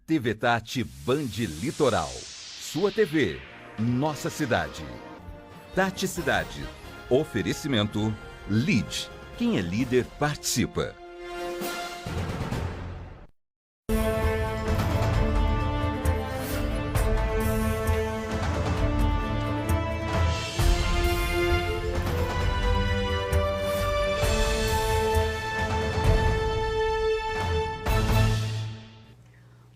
TV Tati Band Litoral. Sua TV, nossa cidade. Tati Cidade. Oferecimento LEAD. Quem é líder participa.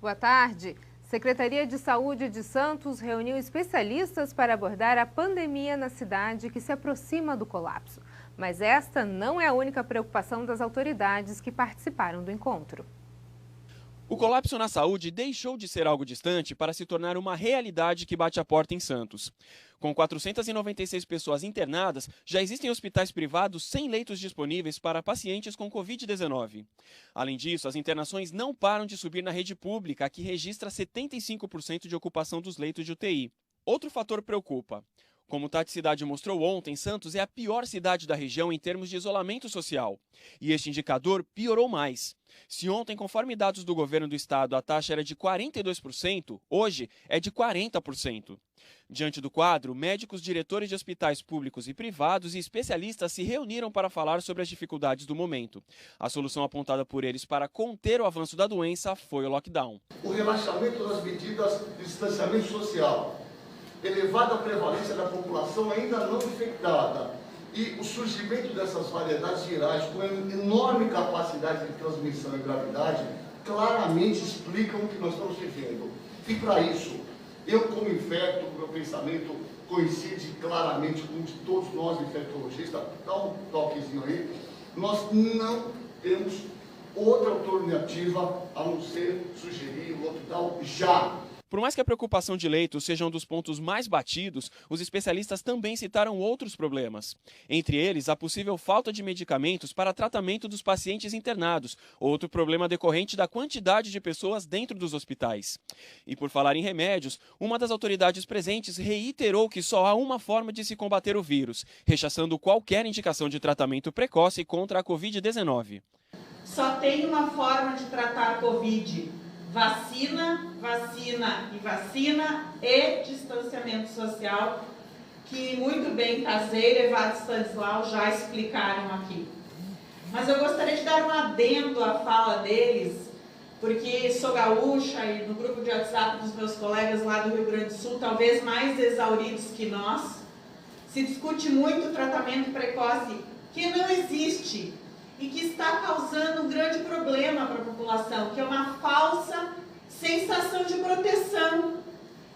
Boa tarde. Secretaria de Saúde de Santos reuniu especialistas para abordar a pandemia na cidade que se aproxima do colapso. Mas esta não é a única preocupação das autoridades que participaram do encontro. O colapso na saúde deixou de ser algo distante para se tornar uma realidade que bate a porta em Santos. Com 496 pessoas internadas, já existem hospitais privados sem leitos disponíveis para pacientes com Covid-19. Além disso, as internações não param de subir na rede pública, que registra 75% de ocupação dos leitos de UTI. Outro fator preocupa. Como o Tati Cidade mostrou ontem, Santos é a pior cidade da região em termos de isolamento social. E este indicador piorou mais. Se ontem, conforme dados do governo do estado, a taxa era de 42%, hoje é de 40%. Diante do quadro, médicos, diretores de hospitais públicos e privados e especialistas se reuniram para falar sobre as dificuldades do momento. A solução apontada por eles para conter o avanço da doença foi o lockdown. O relaxamento das medidas de distanciamento social, elevada prevalência da população ainda não infectada e o surgimento dessas variedades virais com enorme capacidade de transmissão e gravidade claramente explicam o que nós estamos vivendo. E para isso, eu como infecto, meu pensamento coincide claramente com o de todos nós infectologistas, dá um toquezinho aí, nós não temos outra alternativa a não ser sugerir o lockdown já. Por mais que a preocupação de leitos seja um dos pontos mais batidos, os especialistas também citaram outros problemas. Entre eles, a possível falta de medicamentos para tratamento dos pacientes internados, outro problema decorrente da quantidade de pessoas dentro dos hospitais. E por falar em remédios, uma das autoridades presentes reiterou que só há uma forma de se combater o vírus, rechaçando qualquer indicação de tratamento precoce contra a Covid-19. Só tem uma forma de tratar a Covid: vacina, vacina e vacina e distanciamento social, que muito bem Caseira e Evado Stanislau já explicaram aqui. Mas eu gostaria de dar um adendo à fala deles, porque sou gaúcha e no grupo de WhatsApp dos meus colegas lá do Rio Grande do Sul, talvez mais exauridos que nós, se discute muito o tratamento precoce, que não existe e que está causando um grande problema para a população, que é uma falsa sensação de proteção.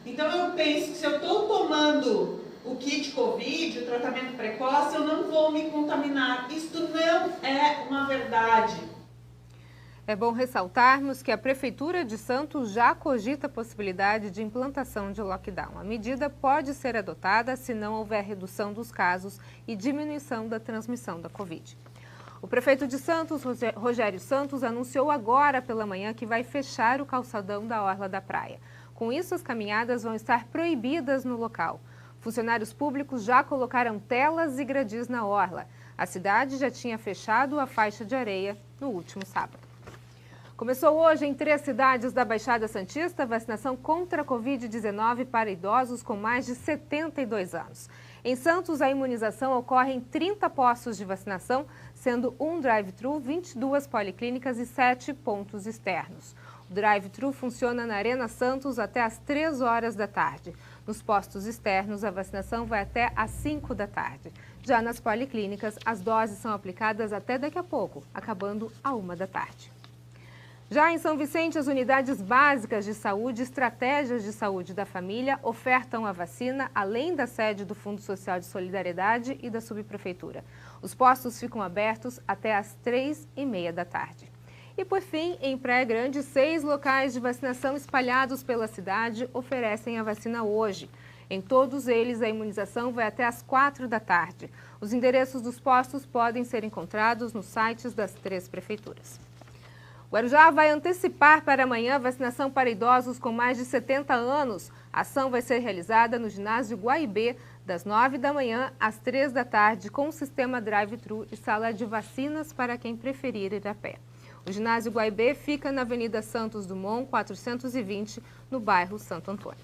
Então eu penso que se eu estou tomando o kit Covid, o tratamento precoce, eu não vou me contaminar. Isto não é uma verdade. É bom ressaltarmos que a Prefeitura de Santos já cogita a possibilidade de implantação de lockdown. A medida pode ser adotada se não houver redução dos casos e diminuição da transmissão da Covid. O prefeito de Santos, Rogério Santos, anunciou agora pela manhã que vai fechar o calçadão da orla da praia. Com isso, as caminhadas vão estar proibidas no local. Funcionários públicos já colocaram telas e gradis na orla. A cidade já tinha fechado a faixa de areia no último sábado. Começou hoje em 3 cidades da Baixada Santista a vacinação contra a Covid-19 para idosos com mais de 72 anos. Em Santos, a imunização ocorre em 30 postos de vacinação, sendo um drive-thru, 22 policlínicas e 7 pontos externos. O drive-thru funciona na Arena Santos até às 3 horas da tarde. Nos postos externos, a vacinação vai até às 5 da tarde. Já nas policlínicas, as doses são aplicadas até daqui a pouco, acabando à 1 da tarde. Já em São Vicente, as unidades básicas de saúde e estratégias de saúde da família ofertam a vacina, além da sede do Fundo Social de Solidariedade e da subprefeitura. Os postos ficam abertos até às 3h30 da tarde. E por fim, em Praia Grande, 6 locais de vacinação espalhados pela cidade oferecem a vacina hoje. Em todos eles, a imunização vai até às 4 da tarde. Os endereços dos postos podem ser encontrados nos sites das 3 prefeituras. Guarujá vai antecipar para amanhã a vacinação para idosos com mais de 70 anos. A ação vai ser realizada no ginásio Guaibê, das 9 da manhã às 3 da tarde, com o sistema drive-thru e sala de vacinas para quem preferir ir a pé. O ginásio Guaibê fica na Avenida Santos Dumont, 420, no bairro Santo Antônio.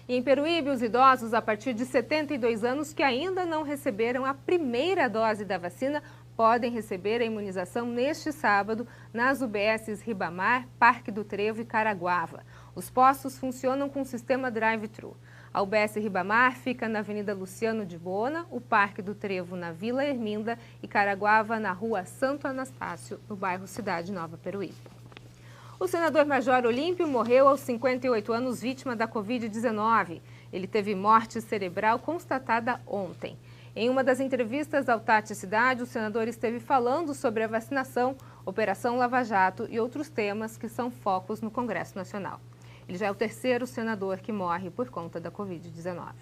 E em Peruíbe, os idosos a partir de 72 anos que ainda não receberam a primeira dose da vacina podem receber a imunização neste sábado nas UBSs Ribamar, Parque do Trevo e Caraguava. Os postos funcionam com o sistema drive-thru. A UBS Ribamar fica na Avenida Luciano de Bona, o Parque do Trevo na Vila Erminda e Caraguava na Rua Santo Anastácio, no bairro Cidade Nova Peruíbe. O senador Major Olímpio morreu aos 58 anos vítima da Covid-19. Ele teve morte cerebral constatada ontem. Em uma das entrevistas ao Tati Cidade, o senador esteve falando sobre a vacinação, Operação Lava Jato e outros temas que são focos no Congresso Nacional. Ele já é o terceiro senador que morre por conta da Covid-19.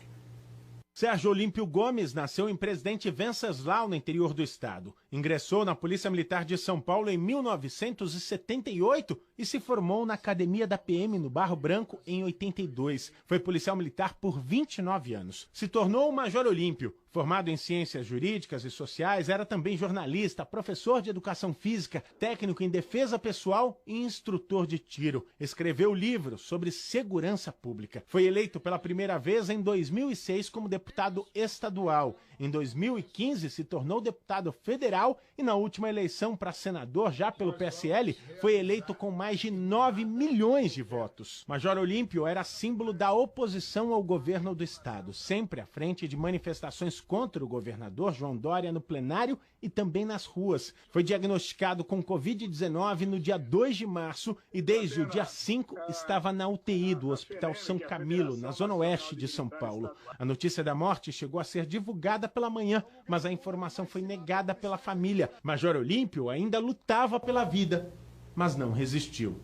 Sérgio Olímpio Gomes nasceu em Presidente Venceslau, no interior do estado. Ingressou na Polícia Militar de São Paulo em 1978 e se formou na Academia da PM no Barro Branco em 82. Foi policial militar por 29 anos. Se tornou o Major Olímpio. Formado em ciências jurídicas e sociais, era também jornalista, professor de educação física, técnico em defesa pessoal e instrutor de tiro. Escreveu livros sobre segurança pública. Foi eleito pela primeira vez em 2006 como deputado estadual. Em 2015 se tornou deputado federal e na última eleição para senador, já pelo PSL, foi eleito com mais de 9 milhões de votos. Major Olímpio era símbolo da oposição ao governo do estado, sempre à frente de manifestações contra o governador João Dória no plenário e também nas ruas. Foi diagnosticado com Covid-19 no dia 2 de março e desde o dia 5 estava na UTI do Hospital São Camilo, na zona oeste de São Paulo. A notícia da morte chegou a ser divulgada pela manhã, mas a informação foi negada pela família. Major Olímpio ainda lutava pela vida, mas não resistiu.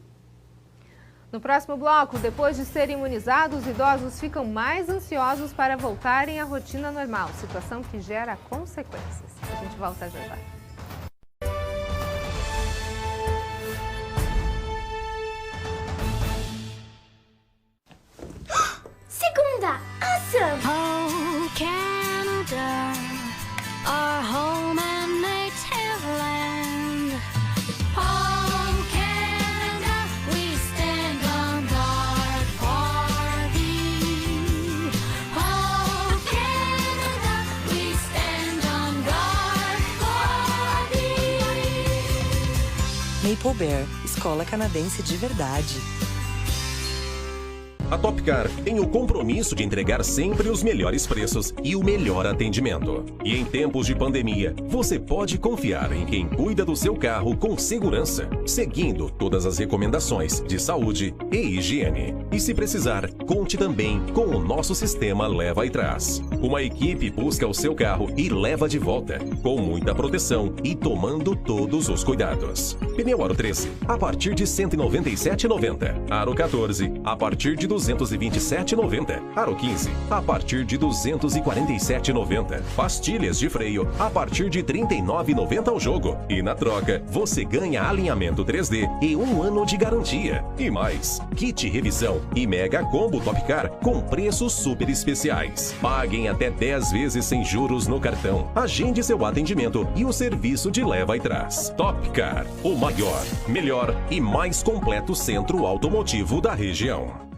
No próximo bloco, depois de serem imunizados, os idosos ficam mais ansiosos para voltarem à rotina normal, situação que gera consequências. A gente volta já já. Segunda, awesome! Oh, Canada, our home and native land. Oh, Canada, we stand on guard for thee. Oh, Canada, we stand on guard for thee. Maple Bear, escola canadense de verdade. A Topcar tem o compromisso de entregar sempre os melhores preços e o melhor atendimento. E em tempos de pandemia, você pode confiar em quem cuida do seu carro com segurança, seguindo todas as recomendações de saúde e higiene. E se precisar, conte também com o nosso sistema Leva e Traz. Uma equipe busca o seu carro e leva de volta, com muita proteção e tomando todos os cuidados. Pneu Aro 13, a partir de R$ 197,90. Aro 14, a partir de R$ 227,90. Aro 15, a partir de R$ 247,90. Pastilhas de freio, a partir de R$ 39,90 ao jogo. E na troca, você ganha alinhamento 3D e 1 ano de garantia. E mais, kit revisão e mega combo Topcar com preços super especiais. Paguem até 10 vezes sem juros no cartão. Agende seu atendimento e o serviço de leva e traz. Topcar, o maior, melhor e mais completo centro automotivo da região.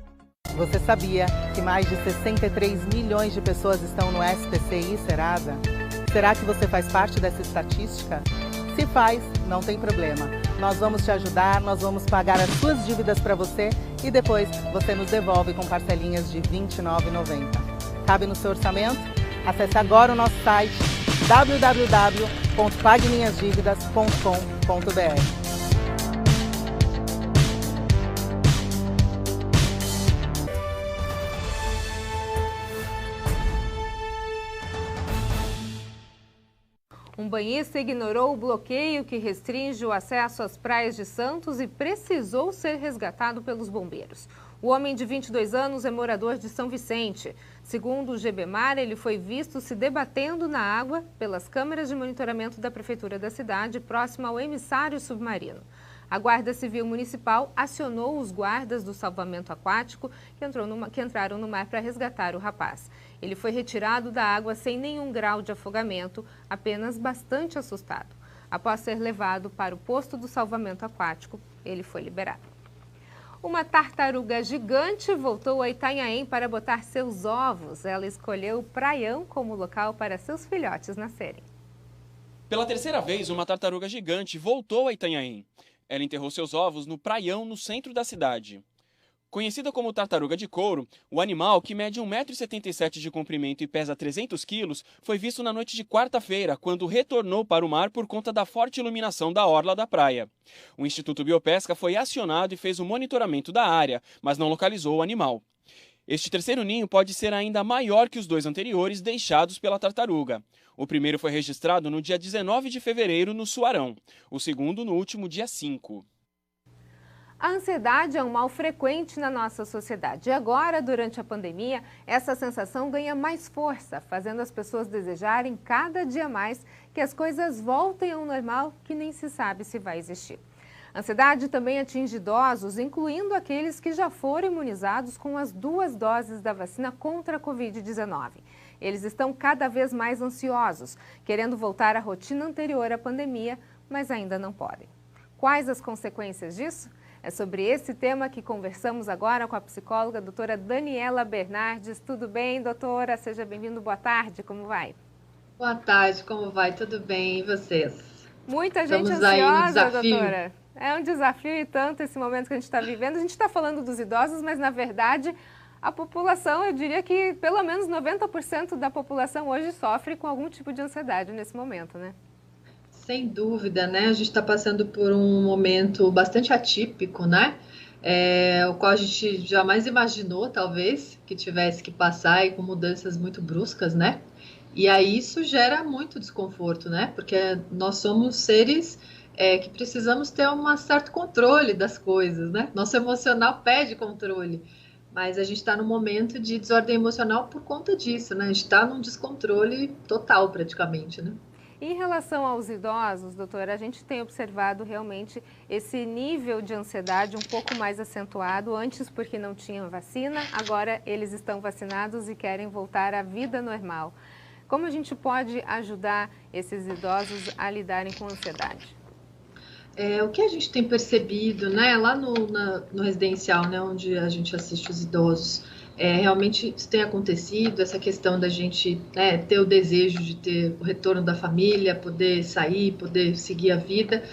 Você sabia que mais de 63 milhões de pessoas estão no SPCI Serasa? Será que você faz parte dessa estatística? Se faz, não tem problema. Nós vamos te ajudar, nós vamos pagar as suas dívidas para você e depois você nos devolve com parcelinhas de R$ 29,90. Cabe no seu orçamento? Acesse agora o nosso site www.pagminhasdividas.com.br. Um banhista ignorou o bloqueio que restringe o acesso às praias de Santos e precisou ser resgatado pelos bombeiros. O homem de 22 anos é morador de São Vicente. Segundo o GBMAR, ele foi visto se debatendo na água pelas câmeras de monitoramento da Prefeitura da cidade, próxima ao emissário submarino. A Guarda Civil Municipal acionou os guardas do salvamento aquático que entraram no mar para resgatar o rapaz. Ele foi retirado da água sem nenhum grau de afogamento, apenas bastante assustado. Após ser levado para o posto do salvamento aquático, ele foi liberado. Uma tartaruga gigante voltou a Itanhaém para botar seus ovos. Ela escolheu o Praião como local para seus filhotes nascerem. Pela terceira vez, uma tartaruga gigante voltou a Itanhaém. Ela enterrou seus ovos no Praião, no centro da cidade. Conhecida como tartaruga de couro, o animal, que mede 1,77 m de comprimento e pesa 300 quilos, foi visto na noite de quarta-feira, quando retornou para o mar por conta da forte iluminação da orla da praia. O Instituto Biopesca foi acionado e fez o monitoramento da área, mas não localizou o animal. Este terceiro ninho pode ser ainda maior que os 2 anteriores deixados pela tartaruga. O primeiro foi registrado no dia 19 de fevereiro, no Suarão. O segundo, no último dia 5. A ansiedade é um mal frequente na nossa sociedade. E agora, durante a pandemia, essa sensação ganha mais força, fazendo as pessoas desejarem cada dia mais que as coisas voltem ao normal, que nem se sabe se vai existir. A ansiedade também atinge idosos, incluindo aqueles que já foram imunizados com as 2 doses da vacina contra a Covid-19. Eles estão cada vez mais ansiosos, querendo voltar à rotina anterior à pandemia, mas ainda não podem. Quais as consequências disso? É sobre esse tema que conversamos agora com a psicóloga doutora Daniela Bernardes. Tudo bem, doutora? Seja bem-vindo. Boa tarde. Como vai? Boa tarde. Como vai? Tudo bem. E vocês? Muita gente ansiosa, doutora. É um desafio e tanto esse momento que a gente está vivendo. A gente está falando dos idosos, mas, na verdade, a população, eu diria que pelo menos 90% da população hoje sofre com algum tipo de ansiedade nesse momento, né? Sem dúvida, né? A gente está passando por um momento bastante atípico, né? O qual a gente jamais imaginou, talvez, que tivesse que passar e com mudanças muito bruscas, né? E aí isso gera muito desconforto, né? Porque nós somos seres que precisamos ter um certo controle das coisas, né? Nosso emocional pede controle, mas a gente está num momento de desordem emocional por conta disso, né? A gente está num descontrole total, praticamente, né? Em relação aos idosos, doutora, a gente tem observado realmente esse nível de ansiedade um pouco mais acentuado, antes porque não tinham vacina, agora eles estão vacinados e querem voltar à vida normal. Como a gente pode ajudar esses idosos a lidarem com a ansiedade? O que a gente tem percebido, né, lá no residencial, né, onde a gente assiste os idosos, realmente isso tem acontecido, essa questão da gente, né, ter o desejo de ter o retorno da família, poder sair, poder seguir a vida,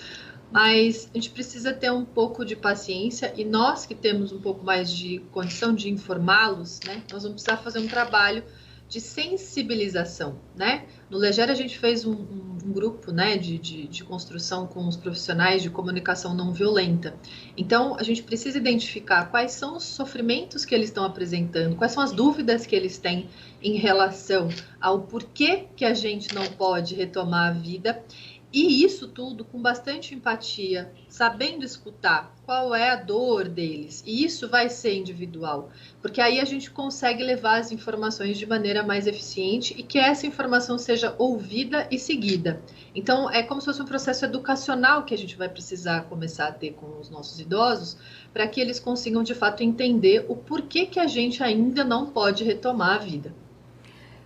mas a gente precisa ter um pouco de paciência e nós que temos um pouco mais de condição de informá-los, né, nós vamos precisar fazer um trabalho de sensibilização, né? No Leger a gente fez um grupo, né, de construção com os profissionais de comunicação não violenta. Então, a gente precisa identificar quais são os sofrimentos que eles estão apresentando, quais são as dúvidas que eles têm em relação ao porquê que a gente não pode retomar a vida. E isso tudo com bastante empatia, sabendo escutar qual é a dor deles. E isso vai ser individual, porque aí a gente consegue levar as informações de maneira mais eficiente e que essa informação seja ouvida e seguida. Então, é como se fosse um processo educacional que a gente vai precisar começar a ter com os nossos idosos, para que eles consigam, de fato, entender o porquê que a gente ainda não pode retomar a vida.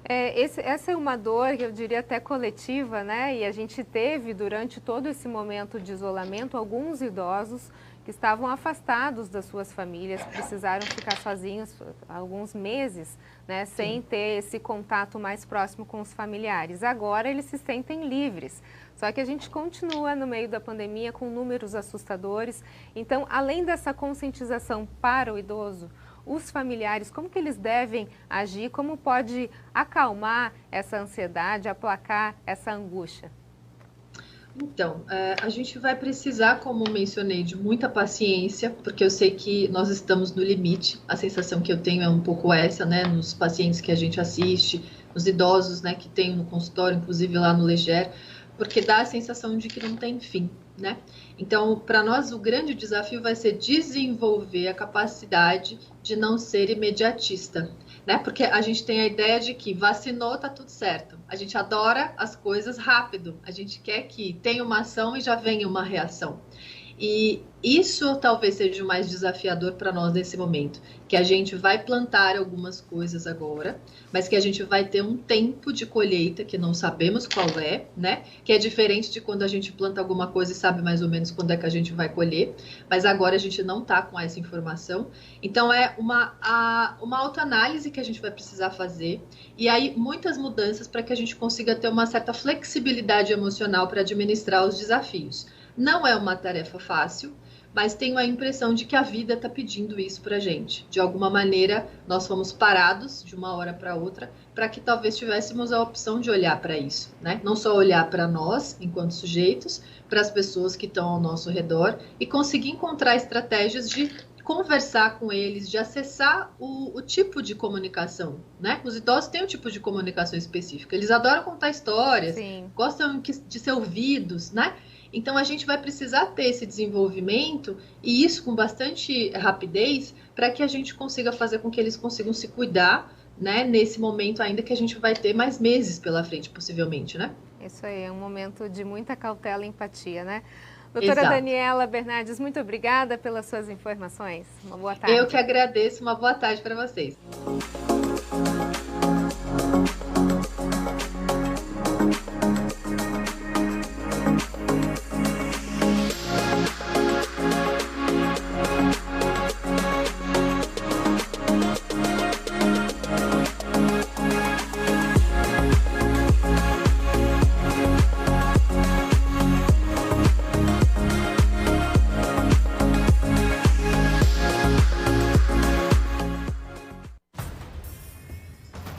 Essa é uma dor, eu diria até coletiva, né? E a gente teve, durante todo esse momento de isolamento, alguns idosos que estavam afastados das suas famílias, precisaram ficar sozinhos alguns meses, né? Sem ter esse contato mais próximo com os familiares. Agora eles se sentem livres. Só que a gente continua no meio da pandemia com números assustadores. Então, além dessa conscientização para o idoso, os familiares, como que eles devem agir, como pode acalmar essa ansiedade, aplacar essa angústia? Então, a gente vai precisar, como mencionei, de muita paciência, porque eu sei que nós estamos no limite. A sensação que eu tenho é um pouco essa, né, nos pacientes que a gente assiste, nos idosos, né, que tem no consultório, inclusive lá no Leger, porque dá a sensação de que não tem fim, né? Então, para nós, o grande desafio vai ser desenvolver a capacidade de não ser imediatista, né? Porque a gente tem a ideia de que vacinou, tá tudo certo. A gente adora as coisas rápido. A gente quer que tenha uma ação e já venha uma reação. E isso talvez seja o mais desafiador para nós nesse momento, que a gente vai plantar algumas coisas agora, mas que a gente vai ter um tempo de colheita que não sabemos qual é, né? Que é diferente de quando a gente planta alguma coisa e sabe mais ou menos quando é que a gente vai colher, mas agora a gente não está com essa informação. Então é uma autoanálise que a gente vai precisar fazer, e aí muitas mudanças para que a gente consiga ter uma certa flexibilidade emocional para administrar os desafios. Não é uma tarefa fácil, mas tenho a impressão de que a vida está pedindo isso para a gente. De alguma maneira, nós fomos parados de uma hora para outra para que talvez tivéssemos a opção de olhar para isso, né? Não só olhar para nós, enquanto sujeitos, para as pessoas que estão ao nosso redor e conseguir encontrar estratégias de conversar com eles, de acessar o tipo de comunicação, né? Os idosos têm um tipo de comunicação específica. Eles adoram contar histórias, gostam de ser ouvidos, né? Então, a gente vai precisar ter esse desenvolvimento, e isso com bastante rapidez, para que a gente consiga fazer com que eles consigam se cuidar, né, nesse momento ainda que a gente vai ter mais meses pela frente, possivelmente, né? Isso aí, é um momento de muita cautela e empatia, né? Doutora Exato. Daniela Bernardes, muito obrigada pelas suas informações. Uma boa tarde. Eu que agradeço, uma boa tarde para vocês.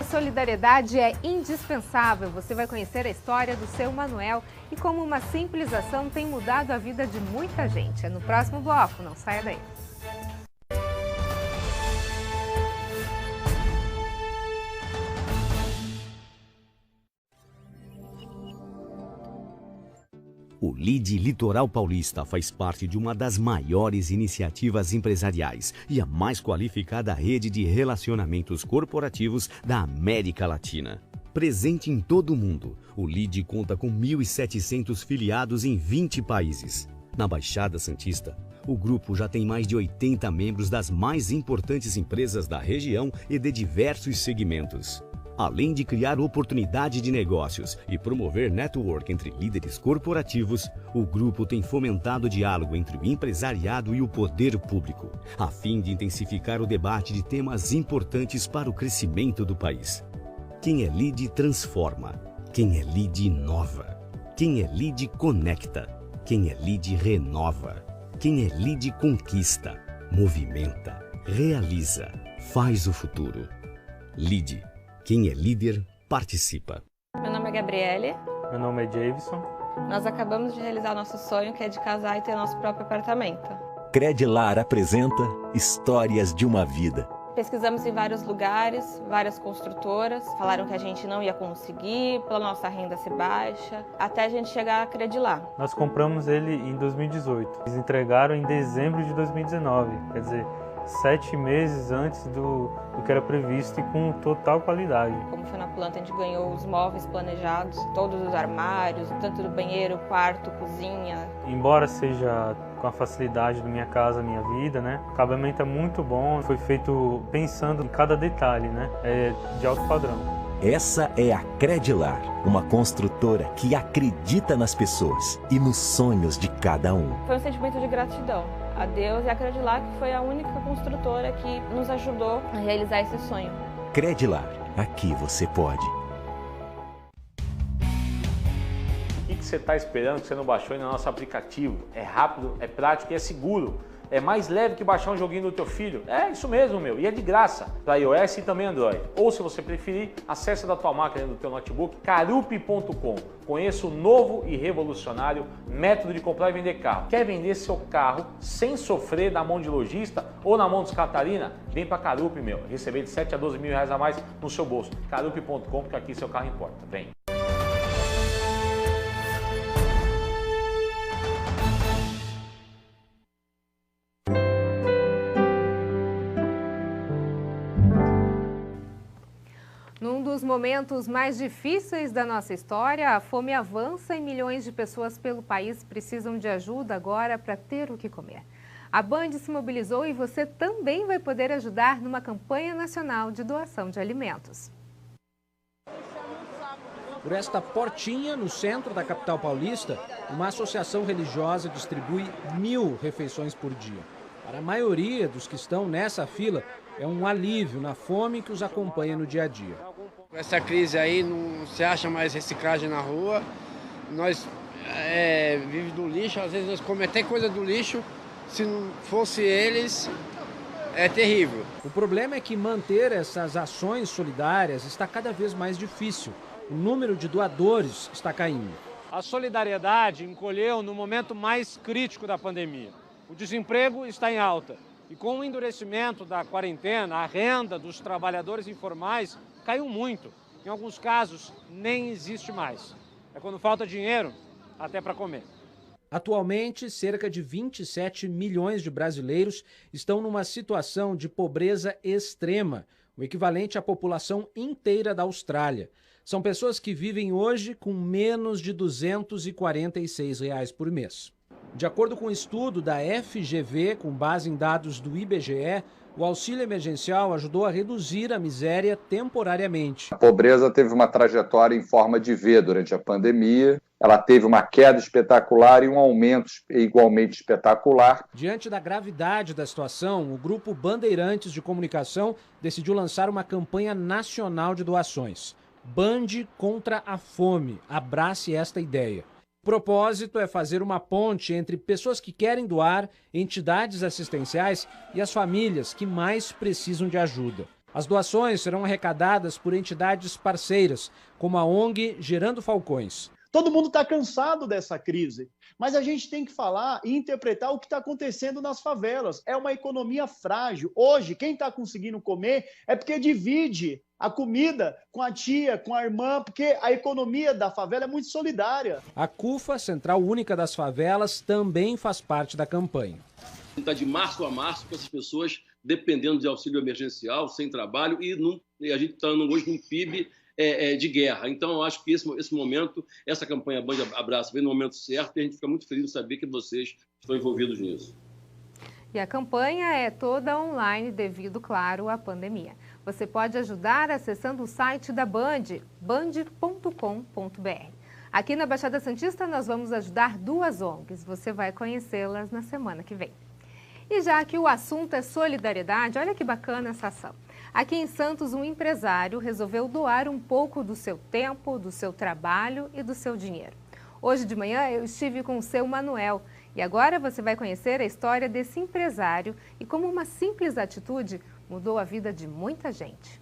Solidariedade é indispensável. Você vai conhecer a história do seu Manuel e como uma simples ação tem mudado a vida de muita gente. É no próximo bloco, não saia daí. O LID Litoral Paulista faz parte de uma das maiores iniciativas empresariais e a mais qualificada rede de relacionamentos corporativos da América Latina. Presente em todo o mundo, o LID conta com 1.700 filiados em 20 países. Na Baixada Santista, o grupo já tem mais de 80 membros das mais importantes empresas da região e de diversos segmentos. Além de criar oportunidade de negócios e promover network entre líderes corporativos, o grupo tem fomentado o diálogo entre o empresariado e o poder público, a fim de intensificar o debate de temas importantes para o crescimento do país. Quem é LID transforma, quem é LID inova, quem é LID conecta, quem é LID renova, quem é LID conquista, movimenta, realiza, faz o futuro. LID. Quem é líder, participa. Meu nome é Gabriele. Meu nome é Javeson. Nós acabamos de realizar nosso sonho, que é de casar e ter nosso próprio apartamento. Credilar apresenta Histórias de uma Vida. Pesquisamos em vários lugares, várias construtoras, falaram que a gente não ia conseguir, pela nossa renda ser baixa, até a gente chegar a Credilar. Nós compramos ele em 2018. Eles entregaram em dezembro de 2019, quer dizer, 7 meses antes do que era previsto e com total qualidade. Como foi na planta, a gente ganhou os móveis planejados, todos os armários, tanto do banheiro, quarto, cozinha. Embora seja com a facilidade da minha casa, minha vida, né? O acabamento é muito bom, foi feito pensando em cada detalhe, né? É de alto padrão. Essa é a Credilar, uma construtora que acredita nas pessoas e nos sonhos de cada um. Foi um sentimento de gratidão a Deus e a Credilar, que foi a única construtora que nos ajudou a realizar esse sonho. Credilar, aqui você pode. O que você está esperando que você não baixou ainda no nosso aplicativo? É rápido, é prático e é seguro. É mais leve que baixar um joguinho do teu filho. É isso mesmo, meu. E é de graça para iOS e também Android. Ou se você preferir, acesse da tua máquina do teu notebook carup.com. Conheça o novo e revolucionário método de comprar e vender carro. Quer vender seu carro sem sofrer na mão de lojista ou na mão dos Catarina? Vem para Carup, meu. Receber de 7 a 12 mil reais a mais no seu bolso. Carup.com, porque aqui seu carro importa. Vem. dos momentos mais difíceis da nossa história, a fome avança e milhões de pessoas pelo país precisam de ajuda agora para ter o que comer. A Band se mobilizou e você também vai poder ajudar numa campanha nacional de doação de alimentos. Por esta portinha, no centro da capital paulista, uma associação religiosa distribui 1000 refeições por dia. Para a maioria dos que estão nessa fila, é um alívio na fome que os acompanha no dia a dia. Essa crise aí, não se acha mais reciclagem na rua. Nós vivemos do lixo, às vezes nós comemos até coisa do lixo. Se não fosse eles, é terrível. O problema é que manter essas ações solidárias está cada vez mais difícil. O número de doadores está caindo. A solidariedade encolheu no momento mais crítico da pandemia. O desemprego está em alta. E com o endurecimento da quarentena, a renda dos trabalhadores informais caiu muito. Em alguns casos, nem existe mais. É quando falta dinheiro, até para comer. Atualmente, cerca de 27 milhões de brasileiros estão numa situação de pobreza extrema, o equivalente à população inteira da Austrália. São pessoas que vivem hoje com menos de R$ 246 por mês. De acordo com um estudo da FGV, com base em dados do IBGE, o auxílio emergencial ajudou a reduzir a miséria temporariamente. A pobreza teve uma trajetória em forma de V durante a pandemia. Ela teve uma queda espetacular e um aumento igualmente espetacular. Diante da gravidade da situação, o Grupo Bandeirantes de Comunicação decidiu lançar uma campanha nacional de doações. Band contra a fome. Abrace esta ideia. O propósito é fazer uma ponte entre pessoas que querem doar, entidades assistenciais e as famílias que mais precisam de ajuda. As doações serão arrecadadas por entidades parceiras, como a ONG Gerando Falcões. Todo mundo está cansado dessa crise, mas a gente tem que falar e interpretar o que está acontecendo nas favelas. É uma economia frágil. Hoje, quem está conseguindo comer é porque divide a comida com a tia, com a irmã, porque a economia da favela é muito solidária. A CUFA, Central Única das Favelas, também faz parte da campanha. Está de março a março com essas pessoas dependendo de auxílio emergencial, sem trabalho, e a gente está hoje num PIB de guerra. Então, eu acho que esse momento, essa campanha Band Abraça, vem no momento certo e a gente fica muito feliz de saber que vocês estão envolvidos nisso. E a campanha é toda online devido, claro, à pandemia. Você pode ajudar acessando o site da Band, band.com.br. Aqui na Baixada Santista nós vamos ajudar 2 ONGs. Você vai conhecê-las na semana que vem. E já que o assunto é solidariedade, olha que bacana essa ação. Aqui em Santos, um empresário resolveu doar um pouco do seu tempo, do seu trabalho e do seu dinheiro. Hoje de manhã eu estive com o seu Manuel e agora você vai conhecer a história desse empresário e como uma simples atitude mudou a vida de muita gente.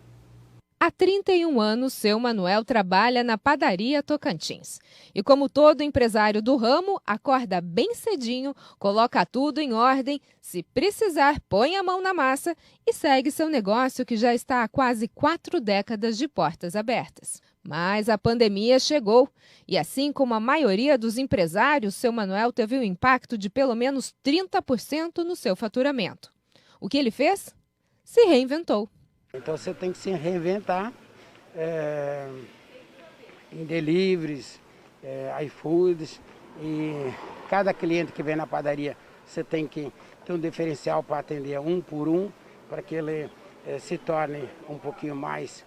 Há 31 anos, seu Manuel trabalha na padaria Tocantins. E como todo empresário do ramo, acorda bem cedinho, coloca tudo em ordem, se precisar, põe a mão na massa e segue seu negócio que já está há quase 4 décadas de portas abertas. Mas a pandemia chegou e, assim como a maioria dos empresários, seu Manuel teve um impacto de pelo menos 30% no seu faturamento. O que ele fez? Se reinventou. Então você tem que se reinventar em deliveries, iFoods, e cada cliente que vem na padaria você tem que ter um diferencial para atender um por um, para que ele se torne um pouquinho mais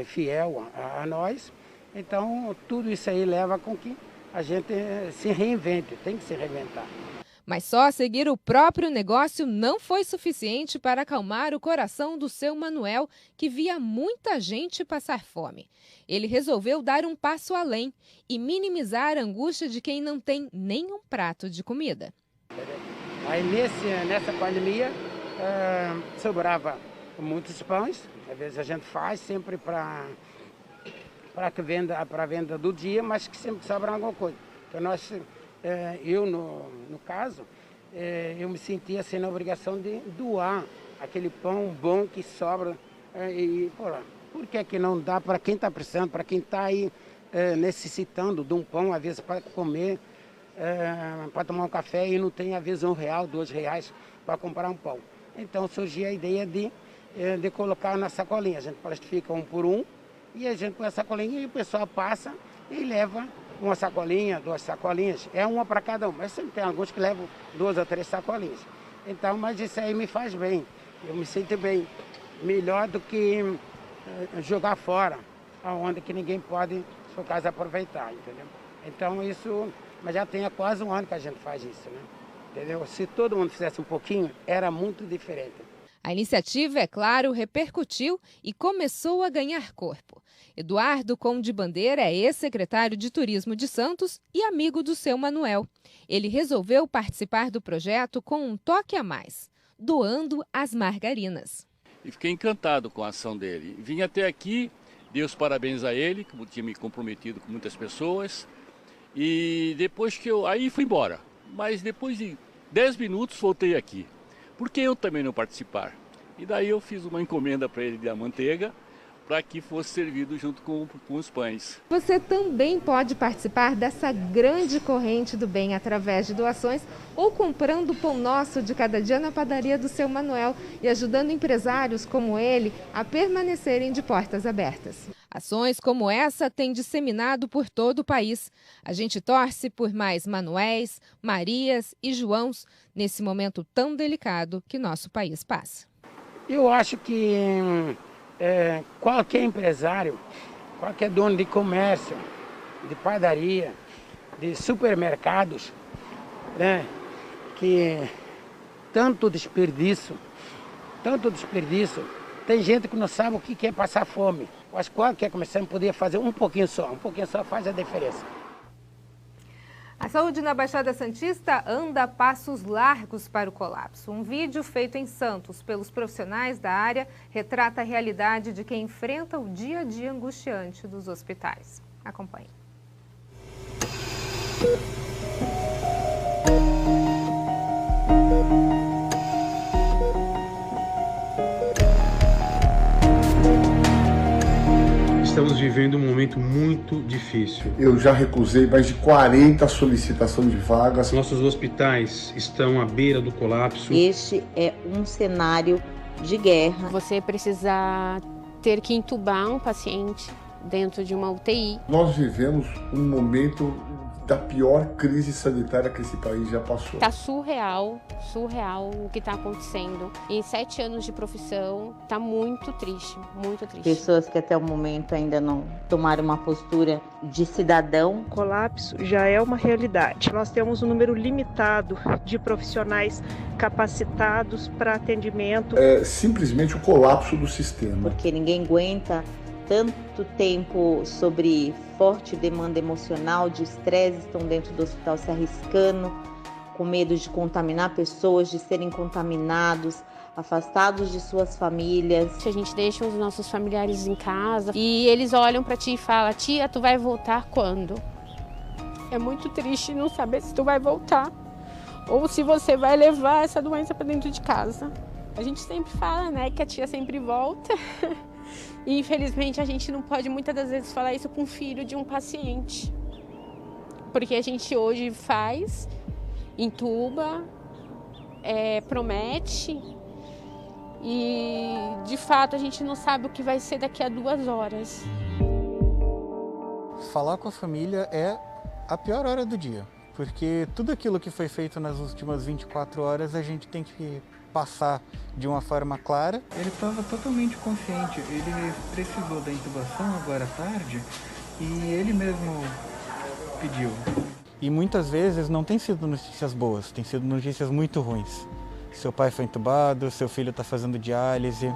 fiel a nós. Então tudo isso aí leva com que a gente se reinvente, tem que se reinventar. Mas só seguir o próprio negócio não foi suficiente para acalmar o coração do seu Manuel, que via muita gente passar fome. Ele resolveu dar um passo além e minimizar a angústia de quem não tem nenhum prato de comida. Aí nessa pandemia sobrava muitos pães, às vezes a gente faz sempre para venda do dia, mas que sempre sobra alguma coisa. Então eu, no caso, eu me sentia assim, na obrigação de doar aquele pão bom que sobra. Por que não dá para quem está precisando, para quem está aí necessitando de um pão, às vezes para comer, para tomar um café e não tem, às vezes, R$1, R$2 para comprar um pão. Então surgiu a ideia de colocar na sacolinha. A gente plastifica um por um E a gente põe a sacolinha e o pessoal passa e leva uma sacolinha, 2 sacolinhas. É uma para cada um, mas sempre tem alguns que levam 2 ou 3 sacolinhas. Então, mas isso aí me faz bem. Eu me sinto bem. Melhor do que jogar fora, onde que ninguém pode, se for caso, aproveitar, entendeu? Então isso, mas já tem quase um ano que a gente faz isso, né? Entendeu? Se todo mundo fizesse um pouquinho, era muito diferente. A iniciativa, é claro, repercutiu e começou a ganhar corpo. Eduardo Conde Bandeira é ex-secretário de Turismo de Santos e amigo do seu Manuel. Ele resolveu participar do projeto com um toque a mais, doando as margarinas. E fiquei encantado com a ação dele. Vim até aqui, dei os parabéns a ele, que tinha me comprometido com muitas pessoas. E depois que aí fui embora. Mas depois de 10 minutos voltei aqui. Por que eu também não participar? E daí eu fiz uma encomenda para ele da manteiga, para que fosse servido junto com os pães. Você também pode participar dessa grande corrente do bem através de doações ou comprando o pão nosso de cada dia na padaria do seu Manuel e ajudando empresários como ele a permanecerem de portas abertas. Ações como essa têm disseminado por todo o país. A gente torce por mais Manuéis, Marias e Joãos nesse momento tão delicado que nosso país passa. Eu acho que qualquer empresário, qualquer dono de comércio, de padaria, de supermercados, né, que tanto desperdício, tem gente que não sabe o que é passar fome. Eu acho que qualquer comerciante poderia fazer um pouquinho só faz a diferença. A saúde na Baixada Santista anda a passos largos para o colapso. Um vídeo feito em Santos pelos profissionais da área retrata a realidade de quem enfrenta o dia a dia angustiante dos hospitais. Acompanhe. Estamos vivendo um momento muito difícil. Eu já recusei mais de 40 solicitações de vagas. Nossos hospitais estão à beira do colapso. Este é um cenário de guerra. Você precisa ter que entubar um paciente dentro de uma UTI. Nós vivemos um momento da pior crise sanitária que esse país já passou. Tá surreal o que está acontecendo. Em 7 anos de profissão, tá muito triste, muito triste. Pessoas que até o momento ainda não tomaram uma postura de cidadão. O colapso já é uma realidade. Nós temos um número limitado de profissionais capacitados para atendimento. É simplesmente o colapso do sistema. Porque ninguém aguenta tanto tempo sobre forte demanda emocional, de estresse, estão dentro do hospital se arriscando, com medo de contaminar pessoas, de serem contaminados, afastados de suas famílias. A gente deixa os nossos familiares em casa e eles olham para ti e falam: tia, tu vai voltar quando? É muito triste não saber se tu vai voltar ou se você vai levar essa doença para dentro de casa. A gente sempre fala, né, que a tia sempre volta. E infelizmente a gente não pode muitas das vezes falar isso com o filho de um paciente. Porque a gente hoje faz, entuba, promete e de fato a gente não sabe o que vai ser daqui a 2 horas. Falar com a família é a pior hora do dia, porque tudo aquilo que foi feito nas últimas 24 horas a gente tem que passar de uma forma clara. Ele estava totalmente consciente, ele precisou da intubação agora à tarde e ele mesmo pediu. E muitas vezes não tem sido notícias boas, tem sido notícias muito ruins. Seu pai foi entubado, seu filho está fazendo diálise.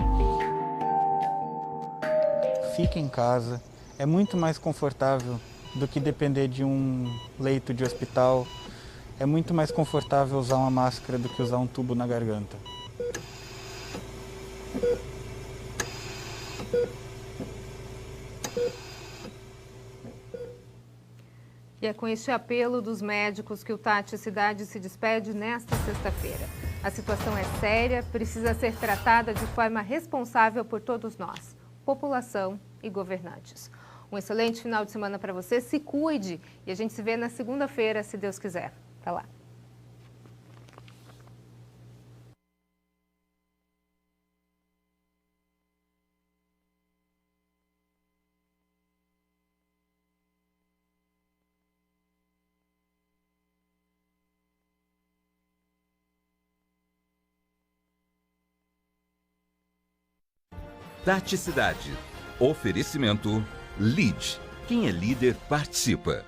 Fique em casa, é muito mais confortável do que depender de um leito de hospital. É muito mais confortável usar uma máscara do que usar um tubo na garganta. E é com este apelo dos médicos que o Tati Cidade se despede nesta sexta-feira. A situação é séria, precisa ser tratada de forma responsável por todos nós, população e governantes. Um excelente final de semana para você, se cuide e a gente se vê na segunda-feira, se Deus quiser. Até lá. Praticidade. Oferecimento LEAD. Quem é líder participa.